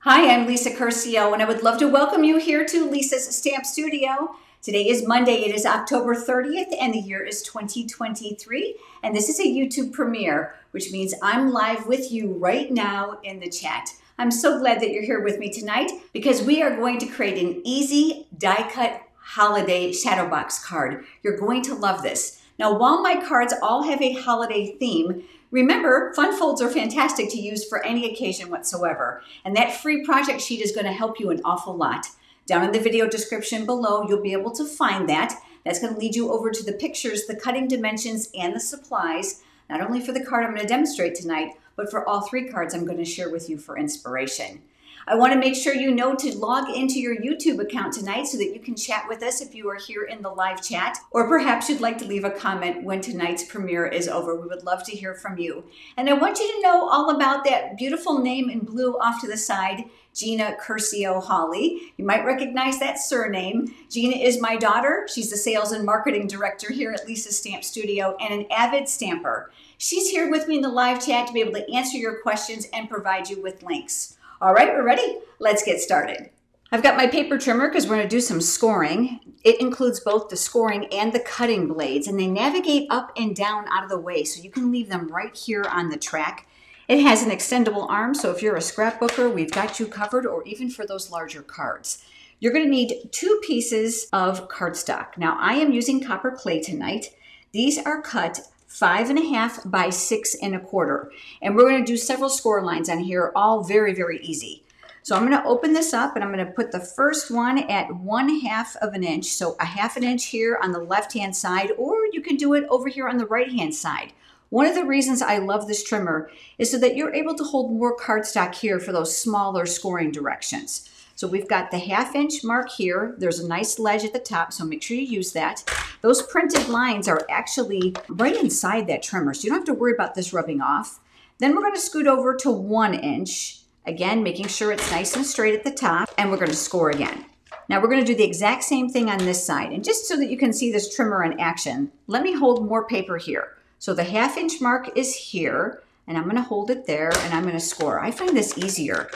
Hi, I'm Lisa Curcio, and I would love to welcome you here to Lisa's Stamp Studio. Today is Monday, it is October 30th, and the year is 2023, and this is a YouTube premiere, which means I'm live with you right now in the chat. I'm so glad that you're here with me tonight because we are going to create an easy die-cut holiday shadow box card. You're going to love this. Now, while my cards all have a holiday theme, remember, fun folds are fantastic to use for any occasion whatsoever. And that free project sheet is going to help you an awful lot. Down in the video description below, you'll be able to find that. That's going to lead you over to the pictures, the cutting dimensions, and the supplies, not only for the card I'm going to demonstrate tonight, but for all three cards I'm going to share with you for inspiration. I want to make sure you know to log into your YouTube account tonight so that you can chat with us if you are here in the live chat, or perhaps you'd like to leave a comment when tonight's premiere is over. We would love to hear from you. And I want you to know all about that beautiful name in blue off to the side, Gina Curcio Holly. You might recognize that surname. Gina is my daughter. She's the sales and marketing director here at Lisa's Stamp Studio and an avid stamper. She's here with me in the live chat to be able to answer your questions and provide you with links. All right, we're ready? Let's get started. I've got my paper trimmer because we're going to do some scoring. It includes both the scoring and the cutting blades, and they navigate up and down out of the way, so you can leave them right here on the track. It has an extendable arm, so if you're a scrapbooker, we've got you covered, or even for those larger cards. You're going to need 2 pieces of cardstock. Now, I am using copper clay tonight. These are cut 5.5 by 6 1/4. And we're going to do several score lines on here, all very, very easy. So I'm going to open this up and I'm going to put the first one at 1/2 of an inch. So a 1/2 inch here on the left-hand side, or you can do it over here on the right-hand side. One of the reasons I love this trimmer is so that you're able to hold more cardstock here for those smaller scoring directions. So we've got the 1/2 inch mark here. There's a nice ledge at the top, so make sure you use that. Those printed lines are actually right inside that trimmer, so you don't have to worry about this rubbing off. Then we're going to scoot over to 1 inch, again, making sure it's nice and straight at the top, and we're going to score again. Now we're going to do the exact same thing on this side, and just so that you can see this trimmer in action, let me hold more paper here. So the 1/2 inch mark is here, and I'm going to hold it there, and I'm going to score. I find this easier.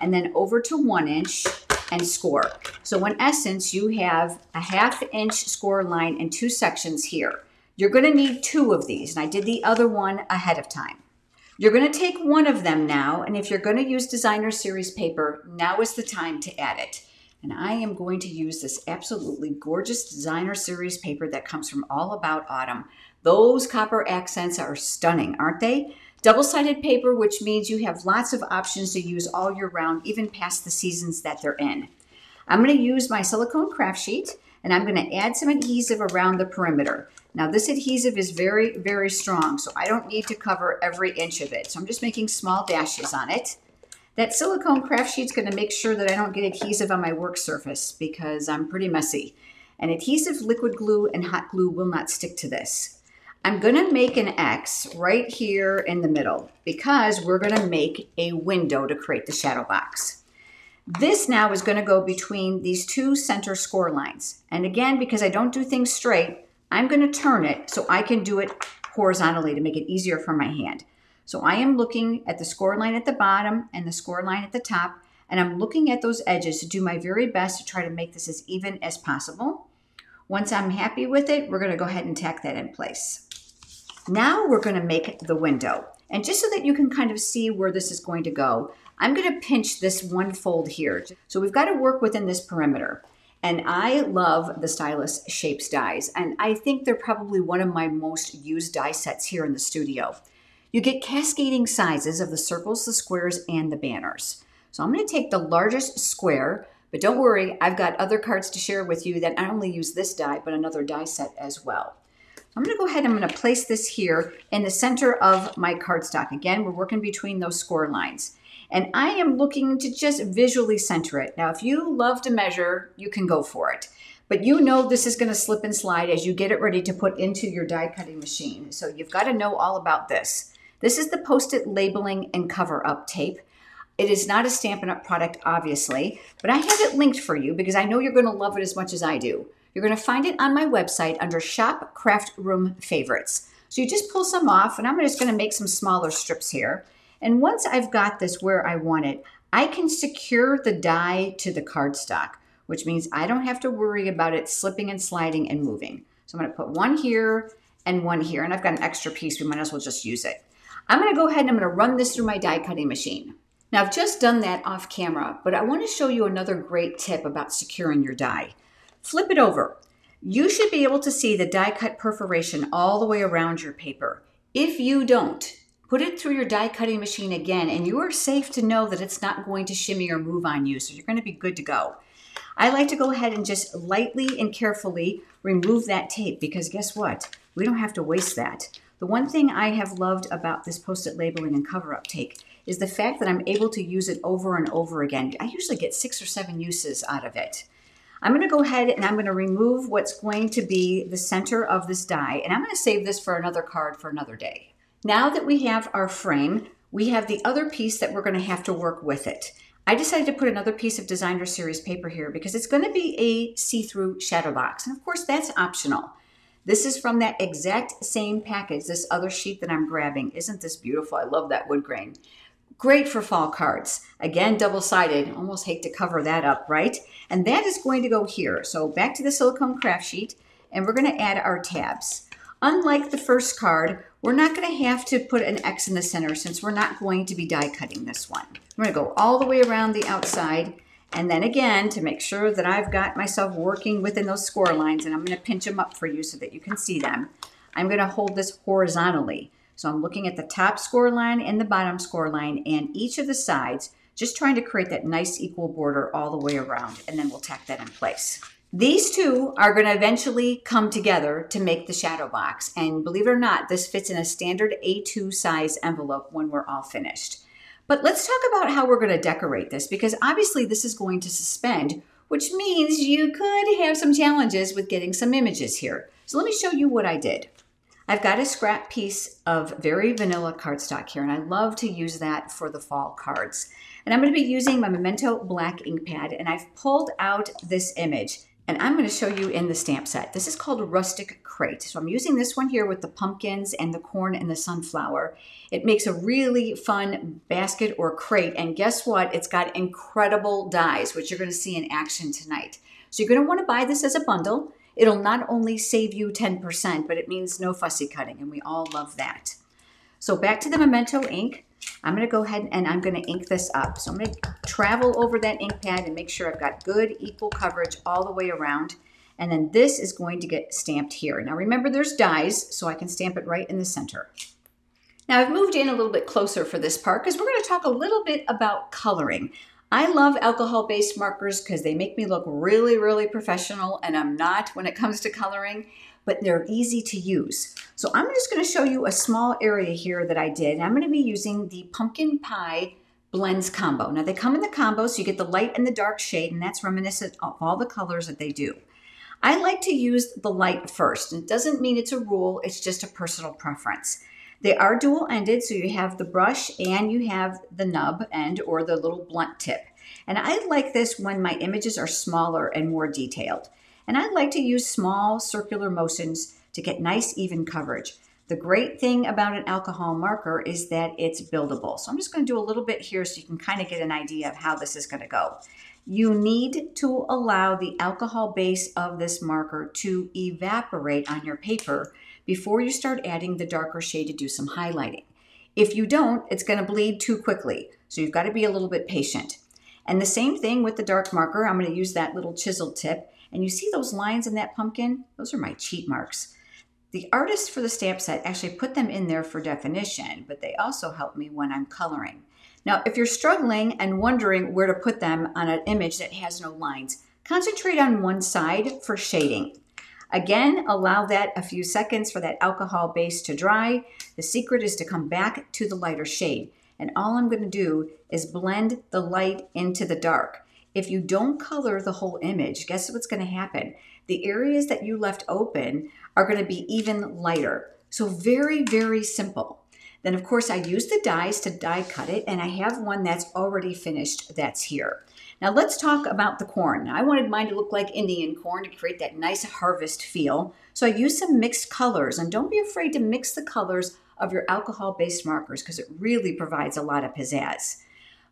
And then over to 1 inch and score. So in essence, you have a 1/2 inch score line in 2 sections here. You're going to need 2 of these, and I did the other one ahead of time. You're going to take one of them now, and if you're going to use designer series paper, now is the time to add it. And I am going to use this absolutely gorgeous designer series paper that comes from All About Autumn. Those copper accents are stunning, aren't they? Double-sided paper, which means you have lots of options to use all year round, even past the seasons that they're in. I'm going to use my silicone craft sheet, and I'm going to add some adhesive around the perimeter. Now, this adhesive is very, very strong, so I don't need to cover every inch of it. So I'm just making small dashes on it. That silicone craft sheet's going to make sure that I don't get adhesive on my work surface because I'm pretty messy. And adhesive, liquid glue, and hot glue will not stick to this. I'm going to make an X right here in the middle because we're going to make a window to create the shadow box. This now is going to go between these 2 center score lines. And again, because I don't do things straight, I'm going to turn it so I can do it horizontally to make it easier for my hand. So I am looking at the score line at the bottom and the score line at the top, and I'm looking at those edges to do my very best to try to make this as even as possible. Once I'm happy with it, we're going to go ahead and tack that in place. Now we're going to make the window. And just so that you can kind of see where this is going to go, I'm going to pinch this one fold here. So we've got to work within this perimeter. And I love the Stylus Shapes dies. And I think they're probably one of my most used die sets here in the studio. You get cascading sizes of the circles, the squares, and the banners. So I'm going to take the largest square, but don't worry, I've got other cards to share with you that not only use this die, but another die set as well. I'm going to go ahead and I'm going to place this here in the center of my cardstock. Again, we're working between those score lines. And I am looking to just visually center it. Now, if you love to measure, you can go for it. But you know this is going to slip and slide as you get it ready to put into your die cutting machine. So you've got to know all about this. This is the Post-it labeling and cover-up tape. It is not a Stampin' Up! Product, obviously, but I have it linked for you because I know you're going to love it as much as I do. You're going to find it on my website under Shop Craft Room Favorites. So you just pull some off, and I'm just going to make some smaller strips here. And once I've got this where I want it, I can secure the die to the cardstock, which means I don't have to worry about it slipping and sliding and moving. So I'm going to put one here and one here, and I've got an extra piece. We might as well just use it. I'm going to go ahead and I'm going to run this through my die cutting machine. Now I've just done that off camera, but I want to show you another great tip about securing your die. Flip it over. You should be able to see the die cut perforation all the way around your paper. If you don't, put it through your die cutting machine again, and you are safe to know that it's not going to shimmy or move on you, so you're going to be good to go. I like to go ahead and just lightly and carefully remove that tape, because guess what? We don't have to waste that. The one thing I have loved about this post-it labeling and cover-up tape is the fact that I'm able to use it over and over again. I usually get 6 or 7 uses out of it. I'm going to go ahead and I'm going to remove what's going to be the center of this die, and I'm going to save this for another card for another day. Now that we have our frame, we have the other piece that we're going to have to work with it. I decided to put another piece of Designer Series paper here because it's going to be a see-through shadow box, and of course that's optional. This is from that exact same package, this other sheet that I'm grabbing. Isn't this beautiful? I love that wood grain. Great for fall cards. Again, double-sided. Almost hate to cover that up, right? And that is going to go here. So back to the silicone craft sheet, and we're going to add our tabs. Unlike the first card, we're not going to have to put an X in the center since we're not going to be die cutting this one. I'm going to go all the way around the outside, and then again, to make sure that I've got myself working within those score lines, and I'm going to pinch them up for you so that you can see them, I'm going to hold this horizontally. So I'm looking at the top score line and the bottom score line and each of the sides, just trying to create that nice equal border all the way around, and then we'll tack that in place. These two are going to eventually come together to make the shadow box, and believe it or not, this fits in a standard A2 size envelope when we're all finished. But let's talk about how we're going to decorate this, because obviously this is going to suspend, which means you could have some challenges with getting some images here. So let me show you what I did. I've got a scrap piece of very vanilla cardstock here, and I love to use that for the fall cards. And I'm going to be using my Memento black ink pad, and I've pulled out this image, and I'm going to show you in the stamp set. This is called a rustic crate. So I'm using this one here with the pumpkins and the corn and the sunflower. It makes a really fun basket or crate, and guess what? It's got incredible dies, which you're going to see in action tonight. So you're going to want to buy this as a bundle. It'll not only save you 10%, but it means no fussy cutting, and we all love that. So back to the Memento ink. I'm going to go ahead and I'm going to ink this up. So I'm going to travel over that ink pad and make sure I've got good equal coverage all the way around. And then this is going to get stamped here. Now remember, there's dies, so I can stamp it right in the center. Now I've moved in a little bit closer for this part because we're going to talk a little bit about coloring. I love alcohol-based markers because they make me look really, really professional, and I'm not when it comes to coloring, but they're easy to use. So I'm just going to show you a small area here that I did. I'm going to be using the Pumpkin Pie Blends combo. Now they come in the combo, so you get the light and the dark shade, and that's reminiscent of all the colors that they do. I like to use the light first. It doesn't mean it's a rule, it's just a personal preference. They are dual-ended, so you have the brush and you have the nub end or the little blunt tip. And I like this when my images are smaller and more detailed. And I like to use small circular motions to get nice even coverage. The great thing about an alcohol marker is that it's buildable. So I'm just going to do a little bit here so you can kind of get an idea of how this is going to go. You need to allow the alcohol base of this marker to evaporate on your paper before you start adding the darker shade to do some highlighting. If you don't, it's going to bleed too quickly, so you've got to be a little bit patient. And the same thing with the dark marker. I'm going to use that little chisel tip, and you see those lines in that pumpkin? Those are my cheat marks. The artists for the stamp set actually put them in there for definition, but they also help me when I'm coloring. Now, if you're struggling and wondering where to put them on an image that has no lines, concentrate on one side for shading. Again, allow that a few seconds for that alcohol base to dry. The secret is to come back to the lighter shade. And all I'm going to do is blend the light into the dark. If you don't color the whole image, guess what's going to happen? The areas that you left open are going to be even lighter. So very, very simple. Then of course I use the dies to die cut it, and I have one that's already finished that's here. Now let's talk about the corn. Now, I wanted mine to look like Indian corn to create that nice harvest feel. So I used some mixed colors, and don't be afraid to mix the colors of your alcohol-based markers because it really provides a lot of pizzazz.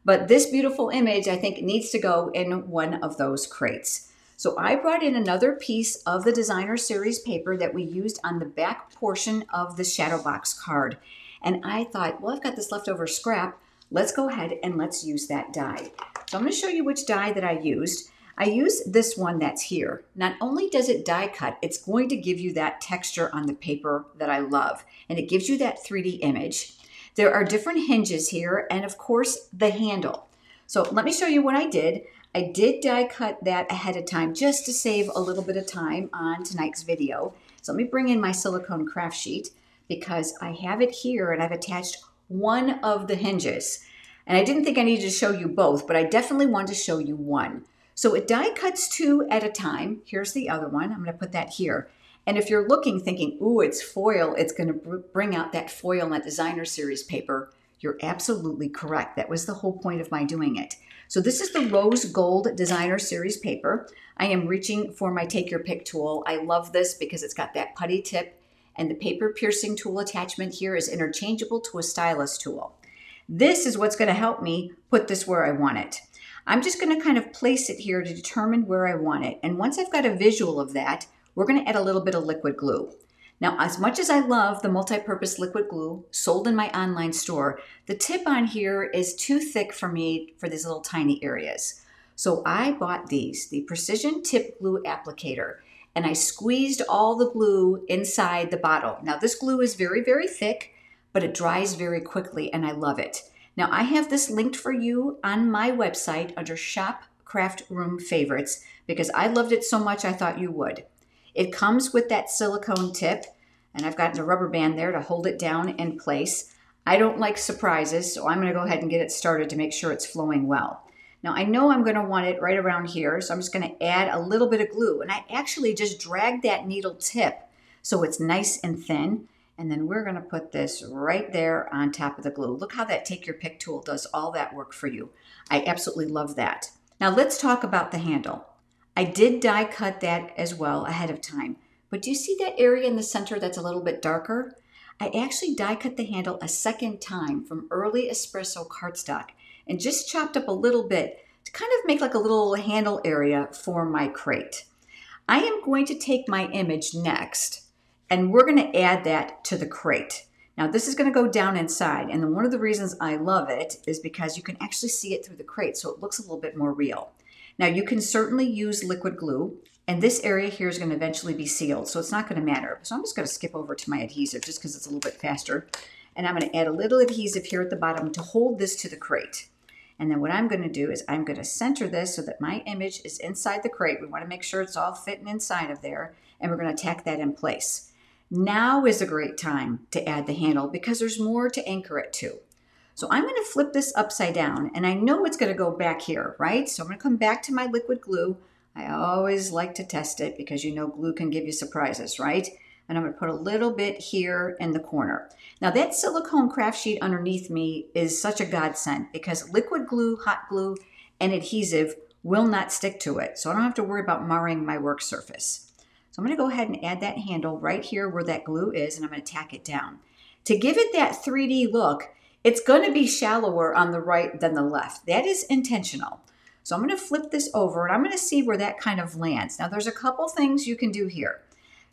But this beautiful image, I think, needs to go in one of those crates. So I brought in another piece of the designer series paper that we used on the back portion of the shadowbox card. And I thought, well, I've got this leftover scrap. Let's go ahead and let's use that die. So I'm going to show you which die that I used. I used this one that's here. Not only does it die cut, it's going to give you that texture on the paper that I love. And it gives you that 3D image. There are different hinges here, and of course, the handle. So let me show you what I did. I did die cut that ahead of time just to save a little bit of time on tonight's video. So let me bring in my silicone craft sheet because I have it here and I've attached one of the hinges. And I didn't think I needed to show you both, but I definitely wanted to show you one. So it die cuts two at a time. Here's the other one. I'm going to put that here. And if you're looking, thinking, ooh, it's foil, it's going to bring out that foil on that designer series paper, you're absolutely correct. That was the whole point of my doing it. So this is the rose gold designer series paper. I am reaching for my take your pick tool. I love this because it's got that putty tip, and the paper piercing tool attachment here is interchangeable to a stylus tool. This is what's going to help me put this where I want it. I'm just going to kind of place it here to determine where I want it. And once I've got a visual of that, we're going to add a little bit of liquid glue. Now, as much as I love the multi-purpose liquid glue sold in my online store, the tip on here is too thick for me for these little tiny areas. So I bought these, the Precision Tip Glue Applicator, and I squeezed all the glue inside the bottle. Now, this glue is very, very thick, but it dries very quickly, and I love it. Now, I have this linked for you on my website under Shop Craft Room Favorites because I loved it so much I thought you would. It comes with that silicone tip, and I've got a rubber band there to hold it down in place. I don't like surprises, so I'm going to go ahead and get it started to make sure it's flowing well. Now, I know I'm going to want it right around here, so I'm just going to add a little bit of glue. And I actually just dragged that needle tip so it's nice and thin. And then we're going to put this right there on top of the glue. Look how that take your pick tool does all that work for you. I absolutely love that. Now, let's talk about the handle. I did die cut that as well ahead of time, but do you see that area in the center that's a little bit darker? I actually die cut the handle a second time from early espresso cardstock and just chopped up a little bit to kind of make like a little handle area for my crate. I am going to take my image next and we're going to add that to the crate. Now this is going to go down inside, and one of the reasons I love it is because you can actually see it through the crate so it looks a little bit more real. Now you can certainly use liquid glue, and this area here is going to eventually be sealed, so it's not going to matter. So I'm just going to skip over to my adhesive just because it's a little bit faster. And I'm going to add a little adhesive here at the bottom to hold this to the crate. And then what I'm going to do is I'm going to center this so that my image is inside the crate. We want to make sure it's all fitting inside of there, and we're going to tack that in place. Now is a great time to add the handle because there's more to anchor it to. So I'm going to flip this upside down, and I know it's going to go back here, right? So I'm going to come back to my liquid glue. I always like to test it because you know glue can give you surprises, right? And I'm going to put a little bit here in the corner. Now that silicone craft sheet underneath me is such a godsend because liquid glue, hot glue, and adhesive will not stick to it. So I don't have to worry about marring my work surface. So I'm going to go ahead and add that handle right here where that glue is, and I'm going to tack it down. To give it that 3D look, it's going to be shallower on the right than the left. That is intentional. So I'm going to flip this over and I'm going to see where that kind of lands. Now there's a couple things you can do here.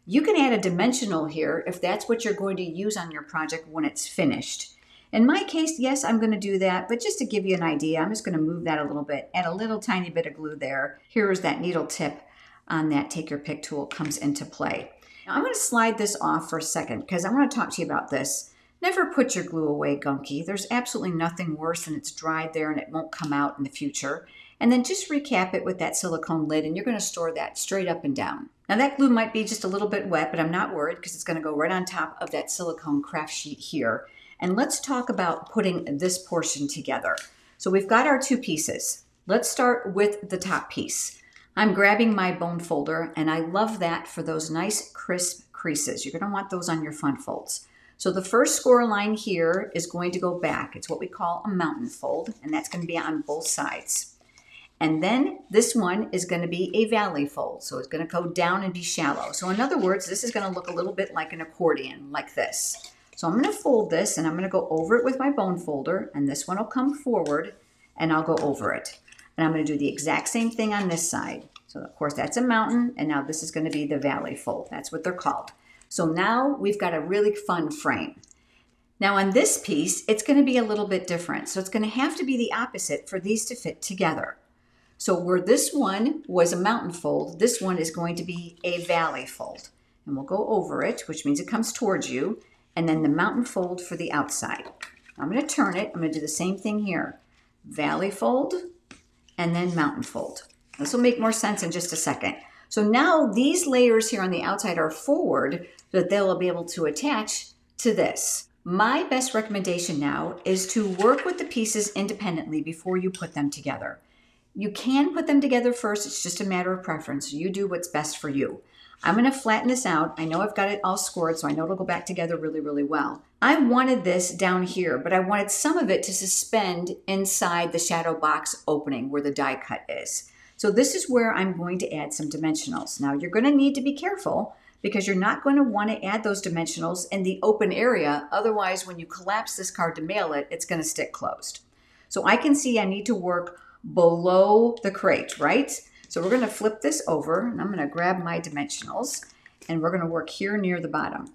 You can add a dimensional here if that's what you're going to use on your project when it's finished. In my case, yes, I'm going to do that, but just to give you an idea, I'm just going to move that a little bit, add a little tiny bit of glue there. Here's that needle tip on that take your pick tool comes into play. Now I'm going to slide this off for a second because I want to talk to you about this. Never put your glue away gunky. There's absolutely nothing worse than it's dried there and it won't come out in the future. And then just recap it with that silicone lid, and you're going to store that straight up and down. Now that glue might be just a little bit wet, but I'm not worried because it's going to go right on top of that silicone craft sheet here. And let's talk about putting this portion together. So we've got our two pieces. Let's start with the top piece. I'm grabbing my bone folder, and I love that for those nice crisp creases. You're going to want those on your front folds. So the first score line here is going to go back. It's what we call a mountain fold, and that's going to be on both sides. And then this one is going to be a valley fold. So it's going to go down and be shallow. So in other words, this is going to look a little bit like an accordion, like this. So I'm going to fold this, and I'm going to go over it with my bone folder, and this one will come forward, and I'll go over it. And I'm going to do the exact same thing on this side. So of course that's a mountain, and now this is going to be the valley fold. That's what they're called. So now we've got a really fun frame. Now on this piece, it's going to be a little bit different. So it's going to have to be the opposite for these to fit together. So where this one was a mountain fold, this one is going to be a valley fold. And we'll go over it, which means it comes towards you, and then the mountain fold for the outside. I'm going to turn it. I'm going to do the same thing here. Valley fold, and then mountain fold. This will make more sense in just a second. So now these layers here on the outside are forward so that they'll be able to attach to this. My best recommendation now is to work with the pieces independently before you put them together. You can put them together first. It's just a matter of preference. You do what's best for you. I'm going to flatten this out. I know I've got it all scored, so I know it'll go back together really, really well. I wanted this down here, but I wanted some of it to suspend inside the shadow box opening where the die cut is. So this is where I'm going to add some dimensionals. Now you're going to need to be careful because you're not going to want to add those dimensionals in the open area. Otherwise, when you collapse this card to mail it, it's going to stick closed. So I can see I need to work below the crate, right? So we're going to flip this over, and I'm going to grab my dimensionals, and we're going to work here near the bottom.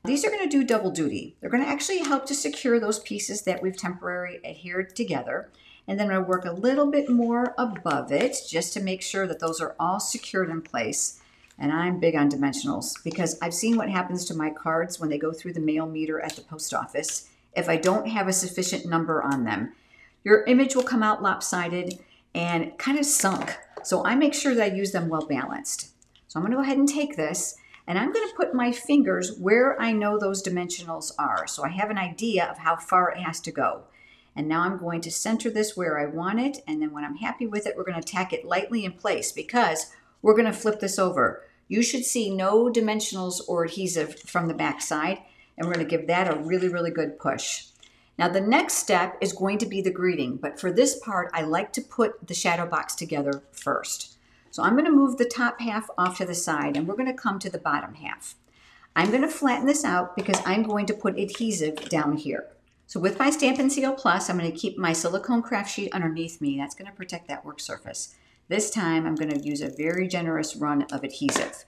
These are going to do double duty. They're going to actually help to secure those pieces that we've temporarily adhered together. And then I'm going to work a little bit more above it just to make sure that those are all secured in place. And I'm big on dimensionals because I've seen what happens to my cards when they go through the mail meter at the post office. If I don't have a sufficient number on them, your image will come out lopsided and kind of sunk. So I make sure that I use them well balanced. So I'm going to go ahead and take this, and I'm going to put my fingers where I know those dimensionals are. So I have an idea of how far it has to go. And now I'm going to center this where I want it. And then when I'm happy with it, we're going to tack it lightly in place because we're going to flip this over. You should see no dimensionals or adhesive from the back side. And we're going to give that a really, really good push. Now the next step is going to be the greeting. But for this part, I like to put the shadow box together first. So I'm going to move the top half off to the side, and we're going to come to the bottom half. I'm going to flatten this out because I'm going to put adhesive down here. So with my Stampin' Seal Plus, I'm going to keep my silicone craft sheet underneath me. That's going to protect that work surface. This time, I'm going to use a very generous run of adhesive.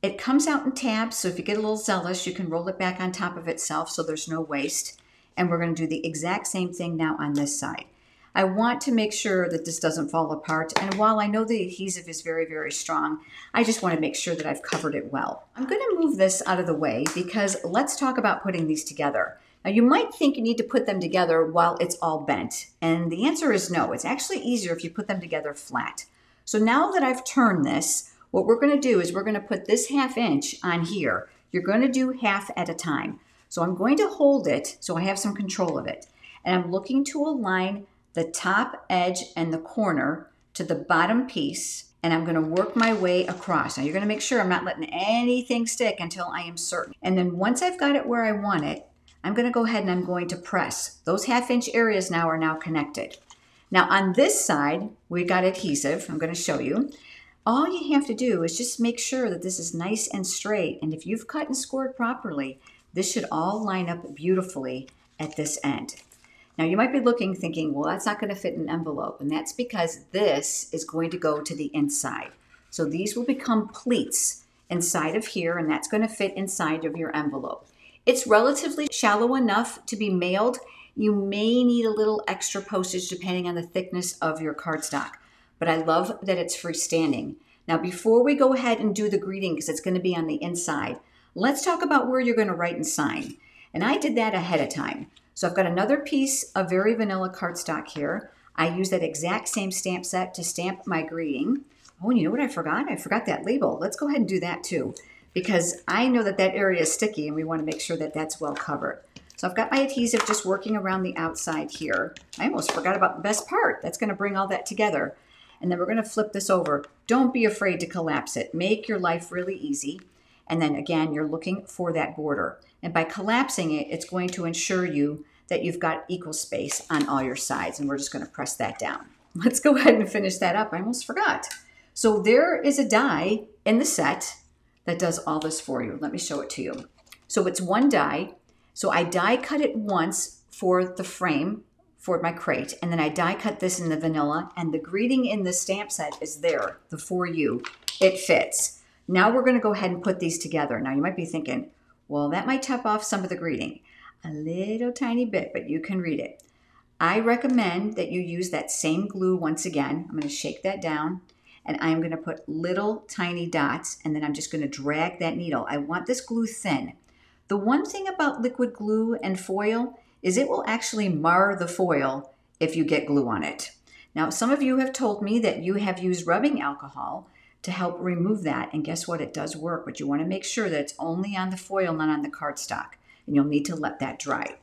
It comes out in tabs, so if you get a little zealous, you can roll it back on top of itself so there's no waste. And we're going to do the exact same thing now on this side. I want to make sure that this doesn't fall apart. And while I know the adhesive is very, very strong, I just want to make sure that I've covered it well. I'm going to move this out of the way because let's talk about putting these together. Now you might think you need to put them together while it's all bent. And the answer is no. It's actually easier if you put them together flat. So now that I've turned this, what we're going to do is we're going to put this 1/2 inch on here. You're going to do half at a time. So I'm going to hold it so I have some control of it. And I'm looking to align the top edge and the corner to the bottom piece. And I'm going to work my way across. Now you're going to make sure I'm not letting anything stick until I am certain. And then once I've got it where I want it, I'm going to go ahead and I'm going to press. Those 1/2 inch areas now are now connected. Now on this side, we got adhesive. I'm going to show you. All you have to do is just make sure that this is nice and straight. And if you've cut and scored properly, this should all line up beautifully at this end. Now you might be looking thinking, well, that's not going to fit in an envelope. And that's because this is going to go to the inside. So these will become pleats inside of here, and that's going to fit inside of your envelope. It's relatively shallow enough to be mailed. You may need a little extra postage depending on the thickness of your cardstock. But I love that it's freestanding. Now before we go ahead and do the greeting, because it's going to be on the inside, let's talk about where you're going to write and sign. And I did that ahead of time. So I've got another piece of very vanilla cardstock here. I use that exact same stamp set to stamp my greeting. Oh, and you know what I forgot? I forgot that label. Let's go ahead and do that too, because I know that that area is sticky and we want to make sure that that's well covered. So I've got my adhesive just working around the outside here. I almost forgot about the best part. That's going to bring all that together. And then we're going to flip this over. Don't be afraid to collapse it. Make your life really easy. And then again, you're looking for that border. And by collapsing it, it's going to ensure you that you've got equal space on all your sides. And we're just going to press that down. Let's go ahead and finish that up. I almost forgot. So there is a die in the set that does all this for you. Let me show it to you. So it's one die. So I die cut it once for the frame for my crate, and then I die cut this in the vanilla, and the greeting in the stamp set is there, the for you. It fits. Now we're going to go ahead and put these together. Now you might be thinking, well, that might tap off some of the greeting. A little tiny bit, but you can read it. I recommend that you use that same glue once again. I'm going to shake that down, and I'm going to put little tiny dots, and then I'm just going to drag that needle. I want this glue thin. The one thing about liquid glue and foil is it will actually mar the foil if you get glue on it. Now, some of you have told me that you have used rubbing alcohol to help remove that, and guess what? It does work, but you want to make sure that it's only on the foil, not on the cardstock, and you'll need to let that dry.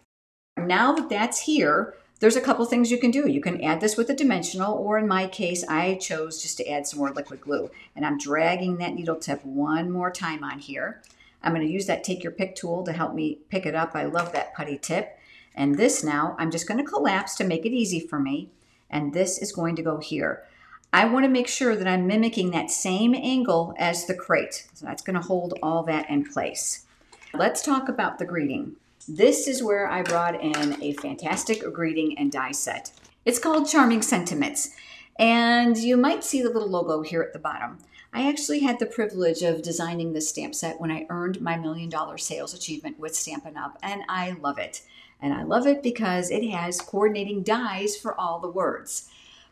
Now that that's here, there's a couple things you can do. You can add this with a dimensional, or in my case, I chose just to add some more liquid glue. And I'm dragging that needle tip one more time on here. I'm going to use that take your pick tool to help me pick it up. I love that putty tip. And this now, I'm just going to collapse to make it easy for me. And this is going to go here. I want to make sure that I'm mimicking that same angle as the crate. So that's going to hold all that in place. Let's talk about the greeting. This is where I brought in a fantastic greeting and die set. It's called Charming Sentiments, and you might see the little logo here at the bottom. I actually had the privilege of designing this stamp set when I earned my $1 Million Sales Achievement with Stampin' Up, and I love it. And I love it because it has coordinating dies for all the words.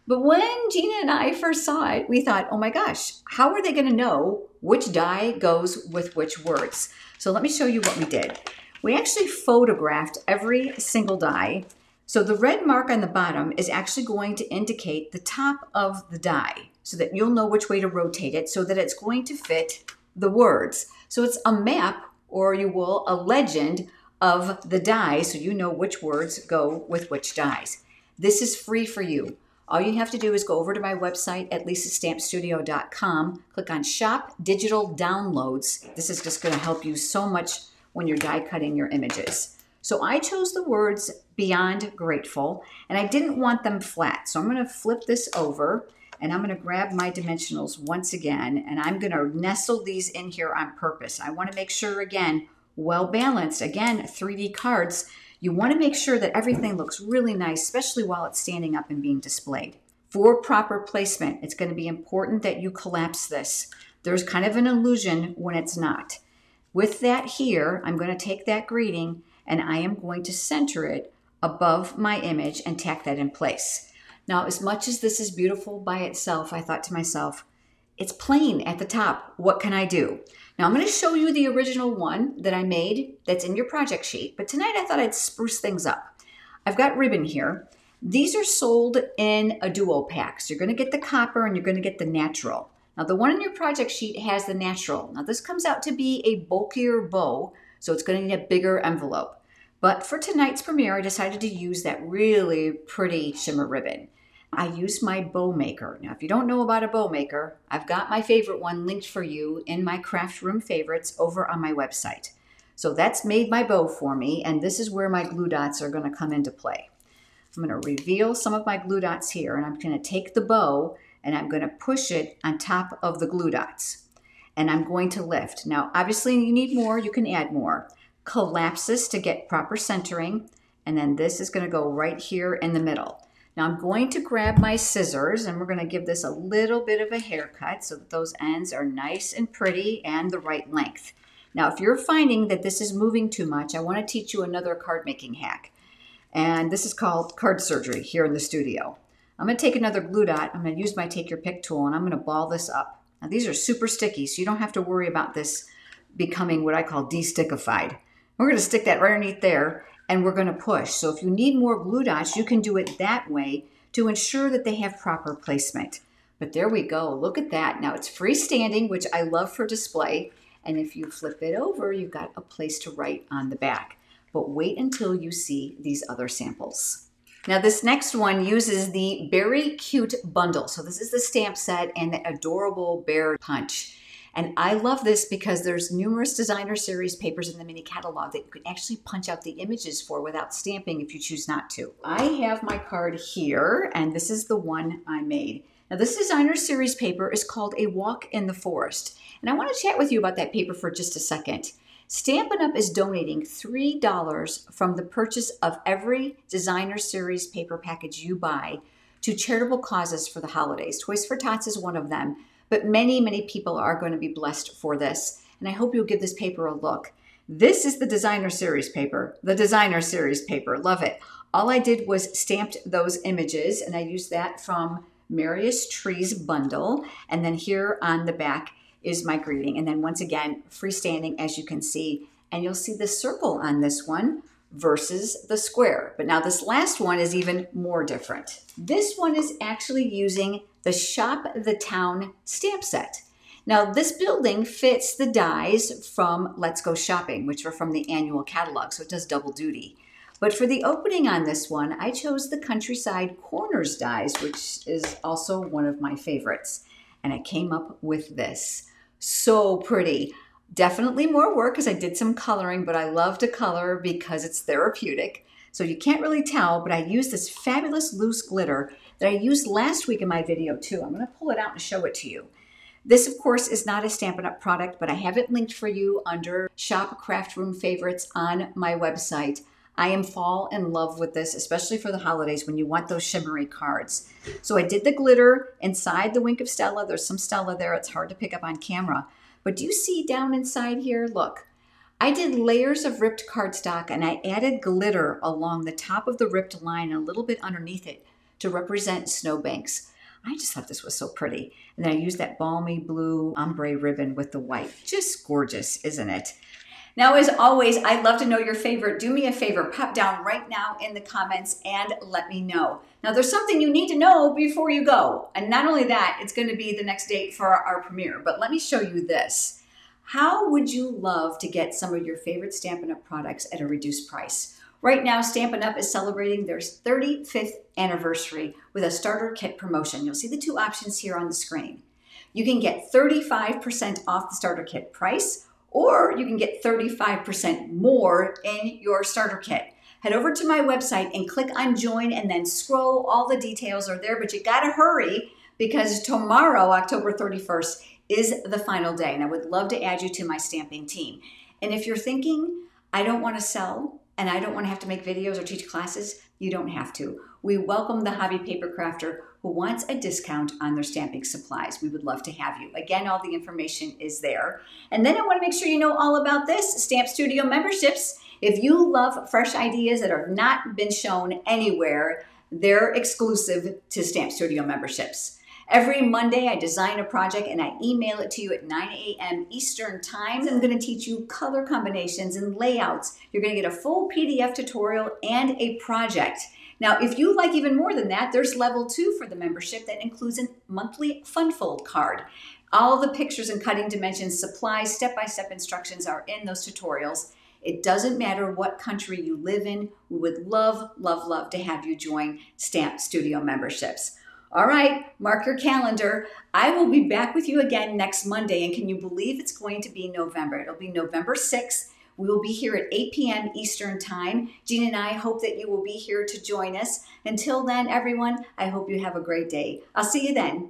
But when Gina and I first saw it, we thought, oh my gosh, how are they going to know which die goes with which words? So let me show you what we did. We actually photographed every single die. So the red mark on the bottom is actually going to indicate the top of the die so that you'll know which way to rotate it so that it's going to fit the words. So it's a map, or you will, a legend of the die so you know which words go with which dies. This is free for you. All you have to do is go over to my website at lisastampstudio.com, click on Shop Digital Downloads. This is just going to help you so much when you're die cutting your images. So I chose the words Beyond Grateful, and I didn't want them flat. So I'm going to flip this over, and I'm going to grab my dimensionals once again, and I'm going to nestle these in here on purpose. I want to make sure, again, well balanced. Again, 3D cards, you want to make sure that everything looks really nice, especially while it's standing up and being displayed. For proper placement, it's going to be important that you collapse this. There's kind of an illusion when it's not. With that here, I'm going to take that greeting and I am going to center it above my image and tack that in place. Now, as much as this is beautiful by itself, I thought to myself, it's plain at the top. What can I do? Now, I'm going to show you the original one that I made that's in your project sheet, but tonight I thought I'd spruce things up. I've got ribbon here. These are sold in a duo pack. So you're going to get the copper and you're going to get the natural. Now, the one in your project sheet has the natural. Now, this comes out to be a bulkier bow, so it's going to need a bigger envelope. But for tonight's premiere, I decided to use that really pretty shimmer ribbon. I used my bow maker. Now, if you don't know about a bow maker, I've got my favorite one linked for you in my craft room favorites over on my website. So that's made my bow for me, and this is where my glue dots are going to come into play. I'm going to reveal some of my glue dots here, and I'm going to take the bow and I'm going to push it on top of the glue dots. And I'm going to lift. Now, obviously, you need more. You can add more. Collapse this to get proper centering. And then this is going to go right here in the middle. Now, I'm going to grab my scissors, and we're going to give this a little bit of a haircut so that those ends are nice and pretty and the right length. Now, if you're finding that this is moving too much, I want to teach you another card making hack. And this is called card surgery here in the studio. I'm going to take another glue dot. I'm going to use my take your pick tool, and I'm going to ball this up. Now, these are super sticky, so you don't have to worry about this becoming what I call de-stickified. We're going to stick that right underneath there, and we're going to push. So if you need more glue dots, you can do it that way to ensure that they have proper placement. But there we go. Look at that. Now, it's freestanding, which I love for display. And if you flip it over, you've got a place to write on the back. But wait until you see these other samples. Now, this next one uses the Berry Cute bundle. So this is the stamp set and the adorable bear punch. And I love this because there's numerous designer series papers in the mini catalog that you can actually punch out the images for without stamping if you choose not to. I have my card here, and this is the one I made. Now, this designer series paper is called A Walk in the Forest. And I want to chat with you about that paper for just a second. Stampin' Up! Is donating $3 from the purchase of every designer series paper package you buy to charitable causes for the holidays. Toys for Tots is one of them, but many, many people are going to be blessed for this, and I hope you'll give this paper a look. This is the designer series paper, love it. All I did was stamped those images, and I used that from Marius Tree's bundle, and then here on the back is my greeting. And then once again, freestanding, as you can see, and you'll see the circle on this one versus the square. But now this last one is even more different. This one is actually using the Shop the Town stamp set. Now this building fits the dies from Let's Go Shopping, which are from the annual catalog, so it does double duty. But for the opening on this one, I chose the Countryside Corners dies, which is also one of my favorites. And I came up with this. So pretty. Definitely more work because I did some coloring, but I love to color because it's therapeutic. So you can't really tell, but I used this fabulous loose glitter that I used last week in my video too. I'm going to pull it out and show it to you. This, of course, is not a Stampin' Up! Product, but I have it linked for you under Shop Craft Room Favorites on my website. I am fall in love with this, especially for the holidays when you want those shimmery cards. So I did the glitter inside the Wink of Stella. There's some Stella there. It's hard to pick up on camera. But do you see down inside here? Look, I did layers of ripped cardstock and I added glitter along the top of the ripped line and a little bit underneath it to represent snowbanks. I just thought this was so pretty. And then I used that balmy blue ombre ribbon with the white. Just gorgeous, isn't it? Now, as always, I'd love to know your favorite. Do me a favor, pop down right now in the comments and let me know. Now, there's something you need to know before you go. And not only that, it's going to be the next date for our premiere. But let me show you this. How would you love to get some of your favorite Stampin' Up! Products at a reduced price? Right now, Stampin' Up! Is celebrating their 35th anniversary with a starter kit promotion. You'll see the two options here on the screen. You can get 35% off the starter kit price, or you can get 35% more in your starter kit. Head over to my website and click on join and then scroll. All the details are there, but you gotta hurry because tomorrow, October 31st, is the final day. And I would love to add you to my stamping team. And if you're thinking, I don't wanna sell and I don't wanna have to make videos or teach classes, you don't have to. We welcome the hobby paper crafter who wants a discount on their stamping supplies. We would love to have you. Again, all the information is there. And then I want to make sure you know all about this, Stamp Studio memberships. If you love fresh ideas that have not been shown anywhere, they're exclusive to Stamp Studio memberships. Every Monday, I design a project and I email it to you at 9 a.m. Eastern Time. I'm going to teach you color combinations and layouts. You're going to get a full PDF tutorial and a project. Now, if you like even more than that, there's level 2 for the membership that includes a monthly fun fold card. All the pictures and cutting dimensions, supplies, step-by-step instructions are in those tutorials. It doesn't matter what country you live in. We would love, love, love to have you join Stamp Studio memberships. All right, mark your calendar. I will be back with you again next Monday, and can you believe it's going to be November? It'll be November 6th. We will be here at 8 p.m. Eastern Time. Jean and I hope that you will be here to join us. Until then, everyone, I hope you have a great day. I'll see you then.